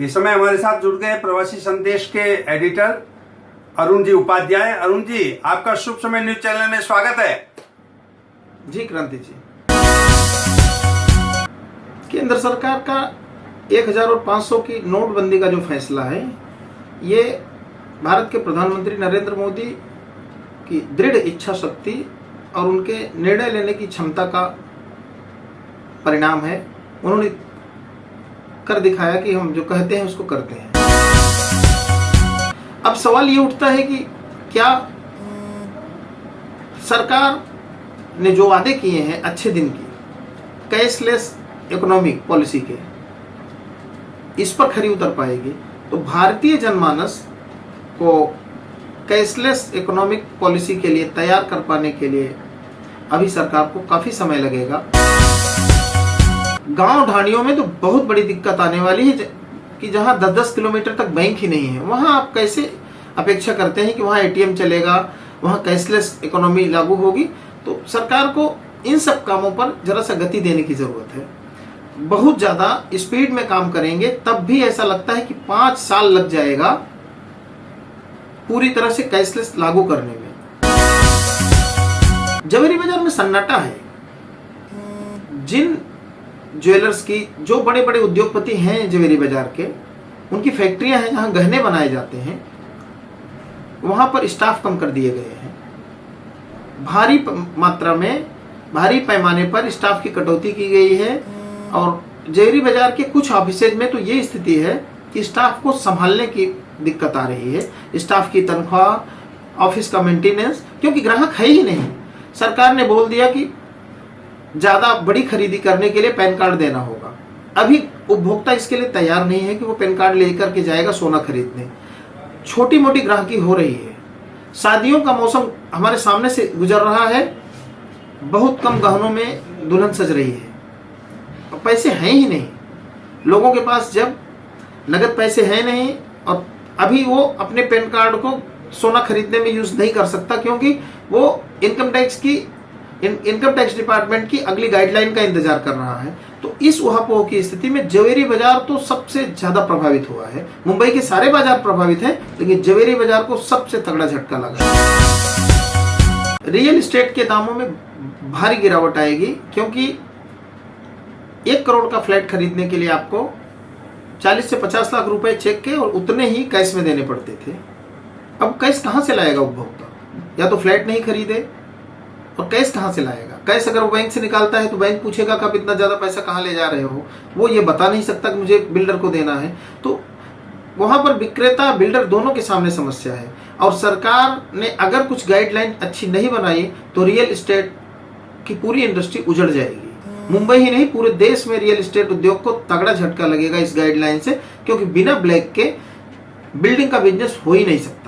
इस समय हमारे साथ जुड़ गए प्रवासी संदेश के एडिटर अरुण जी उपाध्याय। अरुण जी, आपका शुभ समय न्यूज चैनल में स्वागत है। जी क्रांति जी, केंद्र सरकार का 1500 की नोटबंदी का जो फैसला है, ये भारत के प्रधानमंत्री नरेंद्र मोदी की दृढ़ इच्छा शक्ति और उनके निर्णय लेने की क्षमता का परिणाम है। उन्होंने कर दिखाया कि हम जो कहते हैं उसको करते हैं। अब सवाल ये उठता है कि क्या सरकार ने जो वादे किए हैं अच्छे दिन की कैशलेस इकोनॉमिक पॉलिसी के, इस पर खरी उतर पाएगी? तो भारतीय जनमानस को कैशलेस इकोनॉमिक पॉलिसी के लिए तैयार कर पाने के लिए अभी सरकार को काफी समय लगेगा। गांव ढाणियों में तो बहुत बड़ी दिक्कत आने वाली है कि जहां 10-10 किलोमीटर तक बैंक ही नहीं है, वहां आप कैसे अपेक्षा करते हैं कि वहां एटीएम चलेगा, वहां कैशलेस इकोनॉमी लागू होगी? तो सरकार को इन सब कामों पर जरा सा गति देने की जरूरत है। बहुत ज्यादा स्पीड में काम करेंगे तब भी ऐसा लगता है कि 5 साल लग जाएगा पूरी तरह से कैशलेस लागू करने में। जवेरी बाजार में सन्नाटा है। जिन ज्वेलर्स की, जो बड़े बड़े उद्योगपति हैं जवेरी बाजार के, उनकी फैक्ट्रियां हैं जहां गहने बनाए जाते हैं, वहां पर स्टाफ कम कर दिए गए हैं। भारी मात्रा में, भारी पैमाने पर स्टाफ की कटौती की गई है और जवेरी बाजार के कुछ ऑफिसेज में तो ये स्थिति है कि स्टाफ को संभालने की दिक्कत आ रही है। स्टाफ की तनख्वाह, ऑफिस का मेंटेनेंस, क्योंकि ग्राहक है ही नहीं। सरकार ने बोल दिया कि ज्यादा बड़ी खरीदी करने के लिए पैन कार्ड देना होगा। अभी उपभोक्ता इसके लिए तैयार नहीं है कि वो पैन कार्ड लेकर के जाएगा सोना खरीदने। छोटी मोटी ग्राहकी हो रही है। शादियों का मौसम हमारे सामने से गुजर रहा है, बहुत कम गहनों में दुल्हन सज रही है। पैसे हैं ही नहीं लोगों के पास। जब नगद पैसे हैं नहीं और अभी वो अपने पैन कार्ड को सोना खरीदने में यूज नहीं कर सकता, क्योंकि वो इनकम टैक्स डिपार्टमेंट की अगली गाइडलाइन का इंतजार कर रहा है। तो इस उहापोह की स्थिति में जवेरी बाजार तो सबसे ज्यादा प्रभावित हुआ है। मुंबई के सारे बाजार प्रभावित हैं, लेकिन जवेरी बाजार को सबसे तगड़ा झटका लगा। रियल एस्टेट के दामों में भारी गिरावट आएगी, क्योंकि 1 करोड़ का फ्लैट खरीदने के लिए आपको 40 से 50 लाख रुपए चेक के और उतने ही कैश में देने पड़ते थे। अब कैश कहां से लाएगा उपभोक्ता? या तो फ्लैट नहीं खरीदे और कैश कहां से लाएगा? कैश अगर वो बैंक से निकालता है तो बैंक पूछेगा कि आप इतना ज्यादा पैसा कहां ले जा रहे हो। वो ये बता नहीं सकता कि मुझे बिल्डर को देना है। तो वहां पर विक्रेता बिल्डर दोनों के सामने समस्या है। और सरकार ने अगर कुछ गाइडलाइन अच्छी नहीं बनाई तो रियल एस्टेट की पूरी इंडस्ट्री उजड़ जाएगी। मुंबई ही नहीं, पूरे देश में रियल एस्टेट उद्योग को तगड़ा झटका लगेगा इस गाइडलाइन से, क्योंकि बिना ब्लैक के बिल्डिंग का बिजनेस हो ही नहीं सकता।